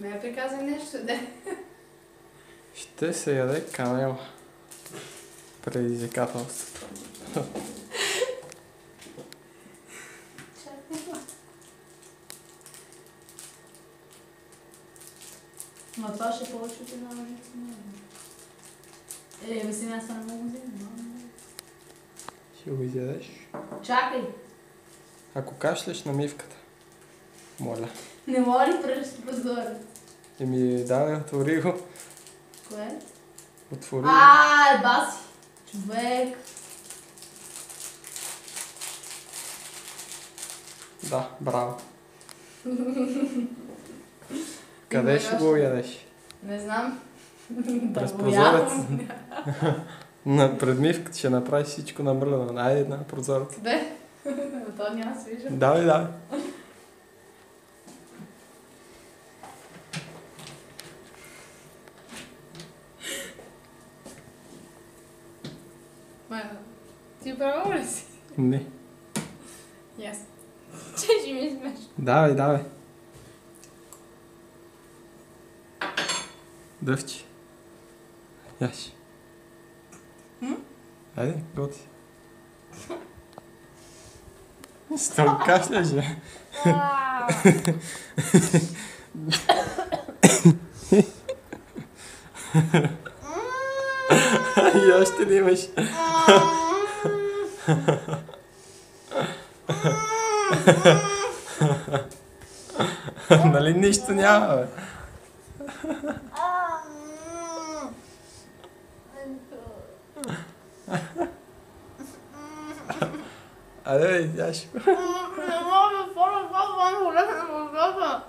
Ме приказай нещо, да. Ще се яде камел. Предизвикателството. Но това ще получи от една лъжица. Бе си аз не мога да взема. Ще го изядеш. Чакай! Ако кашляш на мивката. Моля. Не мога ли пръщи позгоре? Давай, отвори го. Кое? Отвори го. Баси! Човек! Да, браво. Къде ще го ядеш? Не знам. През Да го прозорец. ядам. На предмивката ще направиш всичко намръдано. Айде на прозорец. Къде? То няма свижа. Давай. Ти право ли си? Не. Яс. Че ми смешно. Давай. Дъвчи. Яш. Айде, готи. Що го кашляш, бе? И още ли имаш? Нали нищо няма, бе? Айде, бе, яш. Не мога да фора, това е голема.